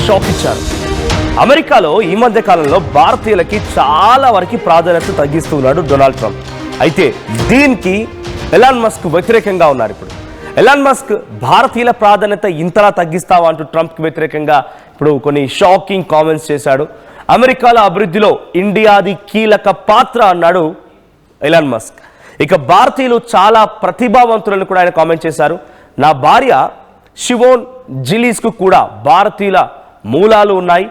Shock ఇచ్చారు. అమెరికాలో ఈ మధ్య కాలంలో భారతీయులకి చాలా వరకు ప్రాధాన్యత తగ్గిస్తున్నాడు డొనాల్డ్ ట్రంప్. అయితే దీనికి ఎలాన్ మస్క్ వ్యతిరేకంగా ఉన్నారు. ఇప్పుడు ఎలాన్ మస్క్ భారతీయుల ప్రాధాన్యత ఇంతలా తగ్గిస్తావా అంటూ ట్రంప్కి వ్యతిరేకంగా ఇప్పుడు కొన్ని షాకింగ్ కామెంట్స్ చేశాడు. అమెరికాల అభివృద్ధిలో ఇండియాది కీలక పాత్ర అన్నాడు ఎలాన్ మస్క్. ఇక భారతీయులు చాలా ప్రతిభావంతులను కూడా ఆయన కామెంట్ చేశారు. నా భార్య షివోన్ జిలీస్కు కూడా భారతీయుల మూలాలు ఉన్నాయి.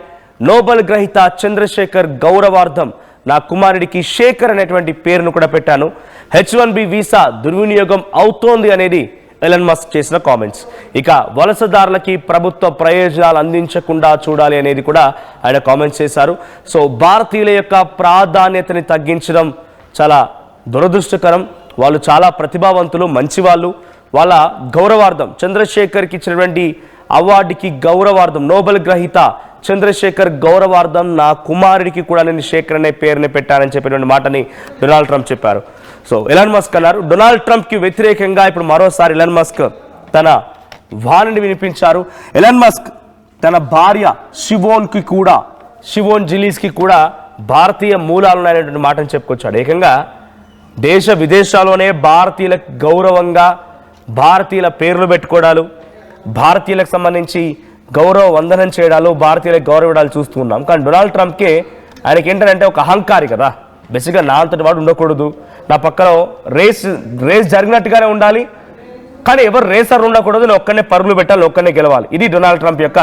నోబెల్ గ్రహీత చంద్రశేఖర్ గౌరవార్థం నా కుమారుడికి శేఖర్ అనేటువంటి పేరును కూడా పెట్టాను. H1B వీసా దుర్వినియోగం అవుతోంది అనేది ఎలాన్ మస్క్ చేసిన కామెంట్స్. ఇక వలసదారులకి ప్రభుత్వ ప్రయోజనాలు అందించకుండా చూడాలి అనేది కూడా ఆయన కామెంట్స్ చేశారు. సో భారతీయుల యొక్క ప్రాధాన్యతని తగ్గించడం చాలా దురదృష్టకరం. వాళ్ళు చాలా ప్రతిభావంతులు, మంచివాళ్ళు. వాళ్ళ గౌరవార్థం చంద్రశేఖర్కి ఇచ్చినటువంటి అవార్డుకి గౌరవార్థం నోబెల్ గ్రహీత చంద్రశేఖర్ గౌరవార్థం నా కుమారుడికి కూడా నేను శేఖర్ అనే పేరుని పెట్టానని చెప్పినటువంటి మాటని డొనాల్డ్ ట్రంప్ చెప్పారు. సో ఎలాన్ మస్క్ అన్నారు. డొనాల్డ్ ట్రంప్కి వ్యతిరేకంగా ఇప్పుడు మరోసారి ఎలాన్ మస్క్ తన వాణిని వినిపించారు. ఎలాన్ మస్క్ తన భార్య షివోన్ జిలీస్కి కూడా భారతీయ మూలాలు ఉన్నాయనేటువంటి మాటను చెప్పుకొచ్చాడు. ఏకంగా దేశ విదేశాల్లోనే భారతీయులకు గౌరవంగా భారతీయుల పేర్లు పెట్టుకోవడాలు, భారతీయులకు సంబంధించి గౌరవ వందనం చేయడాలు, భారతీయులకు గౌరవడాలు చూస్తూ ఉన్నాం. కానీ డొనాల్డ్ ట్రంప్కి ఆయనకి ఏంటంటే ఒక అహంకారి కదా. బేసిక్గా నా అంతటి వాడు ఉండకూడదు, నా పక్కన రేస్ జరిగినట్టుగానే ఉండాలి, కానీ ఎవరు రేసర్ ఉండకూడదు, నేను ఒక్కనే పరుగులు పెట్టాలి, ఒక్కనే గెలవాలి. ఇది డొనాల్డ్ ట్రంప్ యొక్క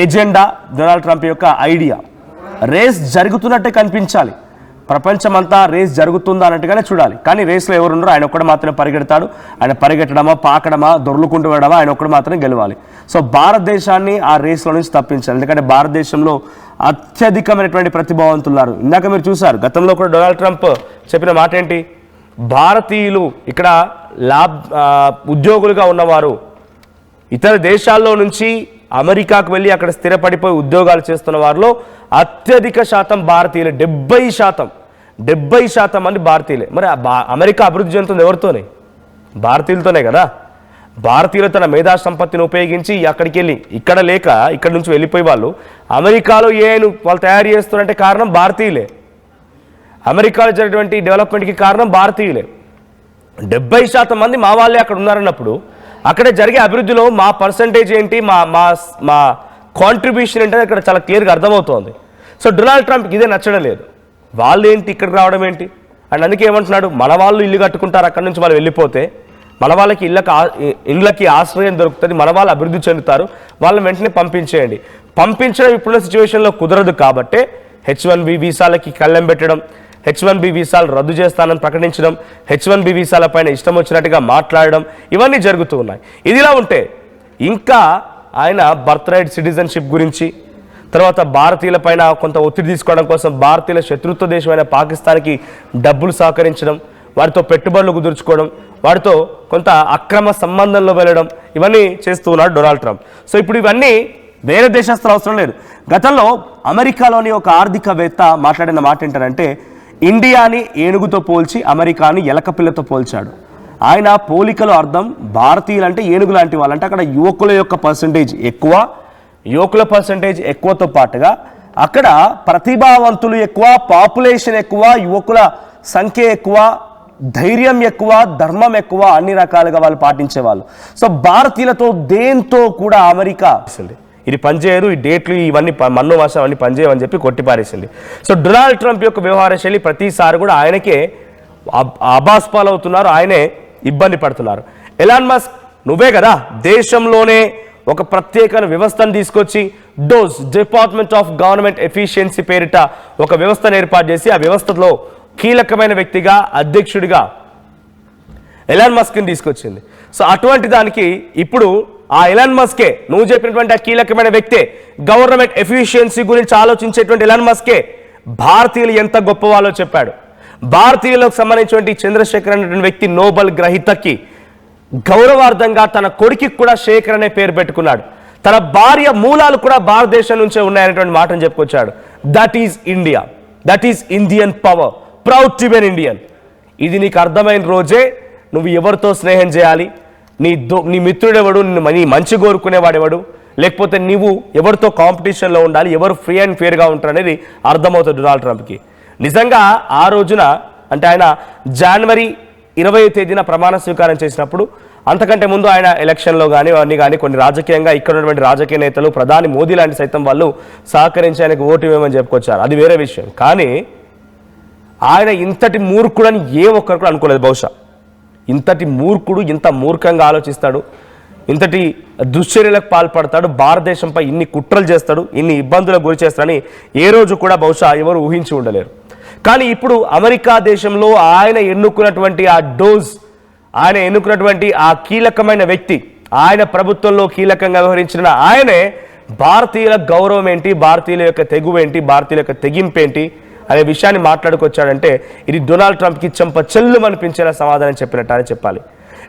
ఎజెండా, డొనాల్డ్ ట్రంప్ యొక్క ఐడియా. రేస్ జరుగుతున్నట్టే కనిపించాలి, ప్రపంచమంతా రేస్ జరుగుతుందా అన్నట్టుగానే చూడాలి. కానీ రేస్లో ఎవరు ఉండరు, ఆయన ఒక్కడు మాత్రమే పరిగెడతాడు. ఆయన పరిగెట్టడమా, పాకడమా, దొర్లుకుంటూ వెళ్ళడమా, ఆయన ఒక్కడు మాత్రమే గెలవాలి. సో భారతదేశాన్ని ఆ రేస్లో నుంచి తప్పించాలి. ఎందుకంటే భారతదేశంలో అత్యధికమైనటువంటి ప్రతిభావంతులు ఉన్నారు. ఇందాక మీరు చూశారు, గతంలో కూడా డొనాల్డ్ ట్రంప్ చెప్పిన మాట ఏంటి, భారతీయులు ఇక్కడ ఉద్యోగులుగా ఉన్నవారు ఇతర దేశాల్లో నుంచి అమెరికాకు వెళ్ళి అక్కడ స్థిరపడిపోయి ఉద్యోగాలు చేస్తున్న వారిలో అత్యధిక శాతం భారతీయులే. 70% మంది భారతీయులే. మరి అమెరికా అభివృద్ధి చెందుతుంది ఎవరితోనే? భారతీయులతోనే కదా. భారతీయులు తన మేధా సంపత్తిని ఉపయోగించి అక్కడికి వెళ్ళి ఇక్కడ లేక ఇక్కడ నుంచి వెళ్ళిపోయి వాళ్ళు అమెరికాలో వాళ్ళు తయారు చేస్తున్నారంటే కారణం భారతీయులే. అమెరికాలో జరిగినటువంటి డెవలప్మెంట్కి కారణం భారతీయులే. 70% మంది మా వాళ్ళే అక్కడ ఉన్నారన్నప్పుడు అక్కడ జరిగే అభివృద్ధిలో మా పర్సంటేజ్ ఏంటి, మా కాంట్రిబ్యూషన్ ఏంటని అక్కడ చాలా క్లియర్గా అర్థమవుతోంది. సో డొనాల్డ్ ట్రంప్కి ఇదే నచ్చడం లేదు. వాళ్ళు ఏంటి ఇక్కడికి రావడం ఏంటి అండ్ అందుకే ఏమంటున్నాడు, మన వాళ్ళు ఇల్లు కట్టుకుంటారు, అక్కడి నుంచి వాళ్ళు వెళ్ళిపోతే మన వాళ్ళకి ఇళ్ళకి ఆశ్రయం దొరుకుతుంది, మన వాళ్ళు అభివృద్ధి చెందుతారు, వాళ్ళని వెంటనే పంపించేయండి. పంపించడం ఇప్పుడున్న సిచ్యువేషన్లో కుదరదు కాబట్టే H1B వీసాలకి కళ్ళెం పెట్టడం, H1B వీసాలు రద్దు చేస్తానని ప్రకటించడం, H1B వీసాల పైన ఇష్టం వచ్చినట్టుగా మాట్లాడడం, ఇవన్నీ జరుగుతూ ఉన్నాయి. ఇదిలా ఉంటే ఇంకా ఆయన బర్త్ రైట్ సిటిజన్షిప్ గురించి, తర్వాత భారతీయుల పైన కొంత ఒత్తిడి తీసుకోవడం కోసం భారతీయుల శత్రుత్వ దేశమైన పాకిస్తాన్కి డబ్బులు సహకరించడం, వారితో పెట్టుబడులు కుదుర్చుకోవడం, వారితో కొంత అక్రమ సంబంధంలో వెళ్ళడం, ఇవన్నీ చేస్తూ ఉన్నాడు డొనాల్డ్ ట్రంప్. సో ఇప్పుడు ఇవన్నీ వేరే దేశస్తులు అవసరం లేదు. గతంలో అమెరికాలోని ఒక ఆర్థికవేత్త మాట్లాడిన మాట ఏంటంటే, ఇండియాని ఏనుగుతో పోల్చి అమెరికాని ఎలకపిల్లతో పోల్చాడు. ఆయన పోలికలో అర్థం భారతీయులు అంటే ఏనుగు లాంటి వాళ్ళంటే అక్కడ యువకుల యొక్క పర్సంటేజ్ ఎక్కువతో పాటుగా అక్కడ ప్రతిభావంతులు ఎక్కువ, పాపులేషన్ ఎక్కువ, యువకుల సంఖ్య ఎక్కువ, ధైర్యం ఎక్కువ, ధర్మం ఎక్కువ, అన్ని రకాలుగా వాళ్ళు పాటించేవాళ్ళు. సో భారతీయులతో దేంతో కూడా అమెరికా ఇది పనిచేయరు, ఈ డేట్లు ఇవన్నీ మన్ను వాసం అన్ని పనిచేయవని చెప్పి కొట్టిపారేసింది. సో డొనాల్డ్ ట్రంప్ యొక్క వ్యవహార శైలి ప్రతిసారి కూడా ఆయనకే అబాస్పాలవుతున్నారు, ఆయనే ఇబ్బంది పడుతున్నారు. ఎలాన్ మస్క్ నువ్వే కదా దేశంలోనే ఒక ప్రత్యేక వ్యవస్థను తీసుకొచ్చి డిపార్ట్మెంట్ ఆఫ్ గవర్నమెంట్ ఎఫిషియన్సీ పేరిట ఒక వ్యవస్థను ఏర్పాటు చేసి ఆ వ్యవస్థలో కీలకమైన వ్యక్తిగా, అధ్యక్షుడిగా ఎలాన్ మస్క్ని తీసుకొచ్చింది. సో అటువంటి దానికి ఇప్పుడు ఆ ఎలాన్ మస్కే, నువ్వు చెప్పినటువంటి ఆ కీలకమైన వ్యక్తే, గవర్నమెంట్ ఎఫిషియన్సీ గురించి ఆలోచించేటువంటి ఎలాన్ మస్కే భారతీయులు ఎంత గొప్పవాళ్ళో చెప్పాడు. భారతీయులకు సంబంధించినటువంటి చంద్రశేఖర్ అనేటువంటి వ్యక్తి నోబెల్ గ్రహీతకి గౌరవార్థంగా తన కొడుకి కూడా శేఖర్ అనే పేరు పెట్టుకున్నాడు. తన భార్య మూలాలు కూడా భారతదేశం నుంచే ఉన్నాయనేటువంటి మాటను చెప్పుకొచ్చాడు. That is India, that is Indian power, proud to be Indian. ఇది నీకు అర్థమైన రోజే నువ్వు ఎవరితో స్నేహం చేయాలి, నీ మిత్రుడెవడు, నీ మంచి కోరుకునేవాడెవడు, లేకపోతే నీవు ఎవరితో కాంపిటీషన్లో ఉండాలి, ఎవరు ఫ్రీ అండ్ ఫేర్గా ఉంటారు అనేది అర్థమవుతుంది డొనాల్డ్ ట్రంప్కి. నిజంగా ఆ రోజున అంటే ఆయన జనవరి 20వ తేదీన ప్రమాణ స్వీకారం చేసినప్పుడు, అంతకంటే ముందు ఆయన ఎలక్షన్లో కానీ అవన్నీ కానీ కొన్ని రాజకీయంగా ఇక్కడ ఉన్నటువంటి రాజకీయ నేతలు, ప్రధాని మోదీ లాంటి సైతం వాళ్ళు సహకరించి ఆయనకు ఓటు ఇవ్వమని చెప్పుకొచ్చారు, అది వేరే విషయం. కానీ ఆయన ఇంతటి మూర్ఖుడని ఏ ఒక్కరు కూడా అనుకోలేదు. బహుశా ఇంతటి మూర్ఖుడు ఇంత మూర్ఖంగా ఆలోచిస్తాడు, ఇంతటి దుశ్చర్యలకు పాల్పడతాడు, భారతదేశంపై ఇన్ని కుట్రలు చేస్తాడు, ఇన్ని ఇబ్బందులకు గురి చేస్తాడని ఏ రోజు కూడా బహుశా ఎవరు ఊహించి ఉండలేరు. కానీ ఇప్పుడు అమెరికా దేశంలో ఆయన ఎన్నుకున్నటువంటి ఆ డోజ్, ఆయన ఎన్నుకున్నటువంటి ఆ కీలకమైన వ్యక్తి, ఆయన ప్రభుత్వంలో కీలకంగా వ్యవహరించిన ఆయనే భారతీయుల గౌరవం ఏంటి, భారతీయుల యొక్క తెగువ ఏంటి, భారతీయుల యొక్క తెగింపు ఏంటి అనే విషయాన్ని మాట్లాడుకొచ్చాడంటే ఇది డొనాల్డ్ ట్రంప్కి చెంప చెల్లు అనిపించేలా సమాధానం చెప్పినట్టు అని చెప్పాలి.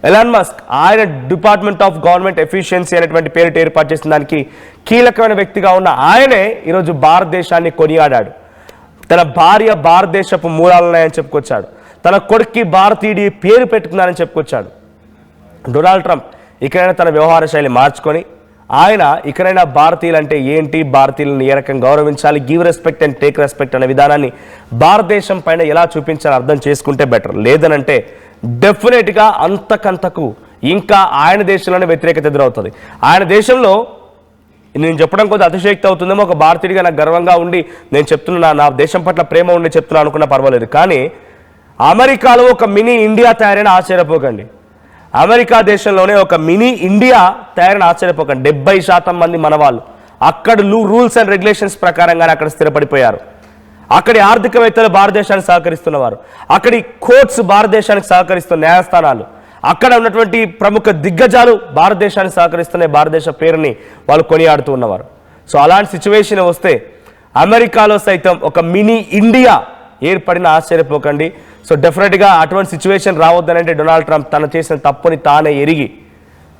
ఎలాన్ మస్క్ ఆయన డిపార్ట్మెంట్ ఆఫ్ గవర్నమెంట్ ఎఫిషియన్సీ అనేటువంటి పేరిట ఏర్పాటు చేసిన దానికి కీలకమైన వ్యక్తిగా ఉన్న ఆయనే ఈరోజు భారతదేశాన్ని కొనియాడాడు. తన భార్య భారతదేశపు మూలాలున్నాయని చెప్పుకొచ్చాడు, తన కొడుక్కి భారతీయుడి పేరు పెట్టుకున్నారని చెప్పుకొచ్చాడు. డొనాల్డ్ ట్రంప్ ఇకనైనా తన వ్యవహార శైలి మార్చుకొని ఆయన ఇకనైనా భారతీయులు అంటే ఏంటి, భారతీయులను ఏ రకంగా గౌరవించాలి, give respect and take respect అనే విధానాన్ని భారతదేశం పైన ఎలా చూపించాలని అర్థం చేసుకుంటే బెటర్. లేదనంటే డెఫినెట్గా అంతకంతకు ఇంకా ఆయన దేశంలోనే వ్యతిరేకత ఎదురవుతుంది. ఆయన దేశంలో నేను చెప్పడం కొద్దిగా అతిశయోక్తి అవుతుందేమో, ఒక భారతీయుడిగా నాకు గర్వంగా ఉండి నేను చెప్తున్నా, నా దేశం పట్ల ప్రేమ ఉండి చెప్తున్నా అనుకున్నా పర్వాలేదు. కానీ అమెరికాలో ఒక మినీ ఇండియా తయారైన ఆశ్చర్యపోకండి. అమెరికా దేశంలోనే ఒక మినీ ఇండియా తయారైన ఆశ్చర్యపోకండి. 70% మంది మన వాళ్ళు అక్కడ రూల్స్ అండ్ రెగ్యులేషన్స్ ప్రకారంగానే అక్కడ స్థిరపడిపోయారు. అక్కడి ఆర్థికవేత్తలు భారతదేశానికి సహకరిస్తున్నవారు, అక్కడి కోర్ట్స్ భారతదేశానికి సహకరిస్తున్న న్యాయస్థానాలు, అక్కడ ఉన్నటువంటి ప్రముఖ దిగ్గజాలు భారతదేశానికి సహకరిస్తున్న భారతదేశ పేరుని వాళ్ళు కొనియాడుతూ ఉన్నవారు. సో అలాంటి సిచ్యువేషన్ వస్తే అమెరికాలో సైతం ఒక మినీ ఇండియా ఏర్పడిన ఆశ్చర్యపోకండి. సో డెఫినెట్గా అటువంటి సిచ్యువేషన్ రావద్దనంటే డొనాల్డ్ ట్రంప్ తను చేసిన తప్పుని తానే ఎరిగి,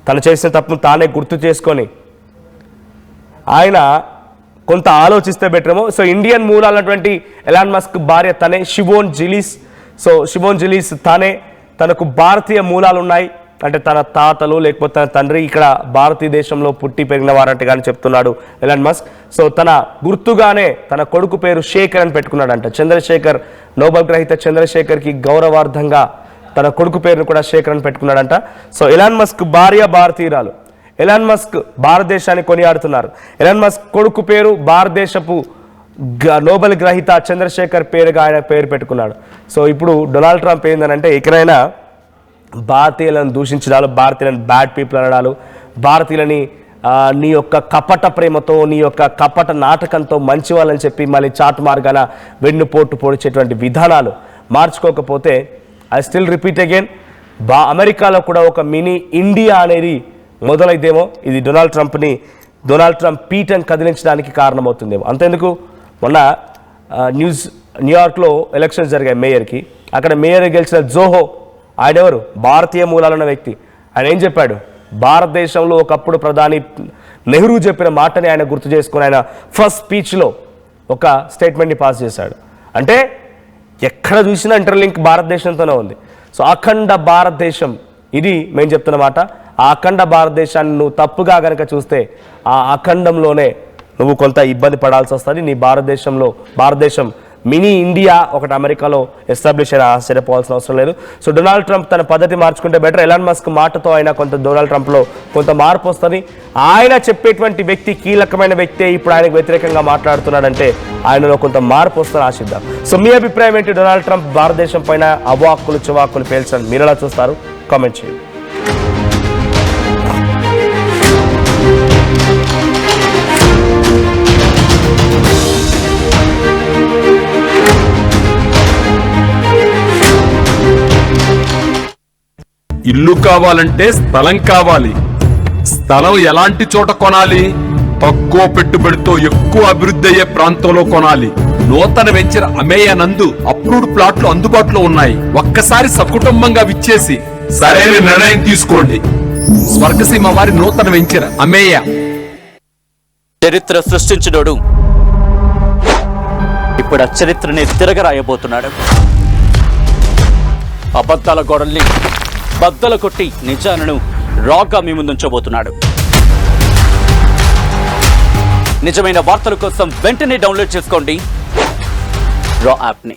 తను చేసిన తప్పును తానే గుర్తు చేసుకొని ఆయన కొంత ఆలోచిస్తే బెటరేమో. సో ఇండియన్ మూలాలన్నటువంటి ఎలాన్ మస్క్ భార్య తనే, షిమోన్ జిలీస్. సో షిమోన్ జిలీస్ తానే, తనకు భారతీయ మూలాలు ఉన్నాయి, అంటే తన తాతలు లేకపోతే తన తండ్రి ఇక్కడ భారతీయ దేశంలో పుట్టి పెరిగిన వారంటే కానీ చెప్తున్నాడు ఎలాన్ మస్క్. సో తన గుర్తుగానే తన కొడుకు పేరు శేఖర్ అని పెట్టుకున్నాడంట. చంద్రశేఖర్, నోబెల్ గ్రహీత చంద్రశేఖర్కి గౌరవార్థంగా తన కొడుకు పేరును కూడా శేఖర్ అని పెట్టుకున్నాడంట. సో ఎలాన్ మస్క్ భార్య భారతీయురాలు, ఎలాన్ మస్క్ భారతదేశాన్ని కొనియాడుతున్నారు. ఎలాన్ మస్క్ కొడుకు పేరు భారతదేశపు నోబెల్ గ్రహీత చంద్రశేఖర్ పేరుగా ఆయన పేరు పెట్టుకున్నాడు. సో ఇప్పుడు డొనాల్డ్ ట్రంప్ ఏంటంటే ఇకనైనా భారతీయులను దూషించడాలు, భారతీయులను బ్యాడ్ పీపుల్ అనడాలు, భారతీయులని నీ యొక్క కపట ప్రేమతో, నీ యొక్క కపట నాటకంతో మంచి వాళ్ళని చెప్పి మళ్ళీ చాటు మార్గాన వెన్నుపోటు పొడిచేటువంటి విధానాలు మార్చుకోకపోతే ఐ స్టిల్ రిపీట్ అగైన్, అమెరికాలో కూడా ఒక మినీ ఇండియా అనేది మొదలైదేమో. ఇది డొనాల్డ్ ట్రంప్ పీఠను కదిలించడానికి కారణమవుతుందేమో. అంతేందుకు మొన్న న్యూయార్క్లో ఎలక్షన్స్ జరిగాయి మేయర్కి. అక్కడ మేయర్ గెలిచిన జోహో, ఆయన ఎవరు? భారతీయ మూలాలున్న వ్యక్తి. ఆయన ఏం చెప్పాడు? భారతదేశంలో ఒకప్పుడు ప్రధాని నెహ్రూ చెప్పిన మాటని ఆయన గుర్తు చేసుకుని ఆయన ఫస్ట్ స్పీచ్లో ఒక స్టేట్మెంట్ని పాస్ చేశాడు. అంటే ఎక్కడ చూసినా ఇంటర్లింక్ భారతదేశంతోనే ఉంది. సో అఖండ భారతదేశం ఇది మేము చెప్తున్న మాట. ఆ అఖండ భారతదేశాన్ని నువ్వు తప్పుగా కనుక చూస్తే ఆ అఖండంలోనే నువ్వు కొంత ఇబ్బంది పడాల్సి వస్తుంది. నీ భారతదేశం మినీ ఇండియా ఒకటి అమెరికాలో ఎస్టాబ్లిష్ అయినా ఆశ్చర్యపోవాల్సిన అవసరం లేదు. సో డొనాల్డ్ ట్రంప్ తన పద్ధతి మార్చుకుంటే బెటర్. ఎలాన్ మస్క్ మాటతో అయినా కొంత డొనాల్డ్ ట్రంప్లో కొంత మార్పు వస్తుంది. ఆయన చెప్పేటువంటి వ్యక్తి కీలకమైన వ్యక్తే ఇప్పుడు ఆయనకు వ్యతిరేకంగా మాట్లాడుతున్నాడంటే ఆయనలో కొంత మార్పు వస్తుందని ఆశిద్దాం. సో మీ అభిప్రాయం ఏంటి? డొనాల్డ్ ట్రంప్ భారతదేశం పైన అవాక్కులు చవాక్కులు పేల్చడం మీరు ఎలా చూస్తారు? కామెంట్ చేయండి. ఇల్లు కావాలంటే స్థలం కావాలి. స్థలం ఎలాంటి చోట కొనాలి? తక్కువ పెట్టుబడితో ఎక్కువ అభివృద్ధి అయ్యే ప్రాంతంలో కొనాలి. నూతన వెంచర్ అమేయ నందు అప్రూవ్డ్ ప్లాట్లు అందుబాటులో ఉన్నాయి. ఒక్కసారి సకుటుంబంగా విచ్చేసి సరైన నిర్ణయం తీసుకోండి. స్వర్గసీమ వారి నూతన వెంచర్ అమేయ. చరిత్ర సృష్టించినోడు ఇప్పుడు ఆ చరిత్రని తిరగరాయబోతున్నాడు. అబద్ధాల గోడల్ని బద్దలు కొట్టి నిజాలను రాగా మీ ముందుంచబోతున్నాడు. నిజమైన వార్తల కోసం వెంటనే డౌన్లోడ్ చేసుకోండి రా యాప్ని.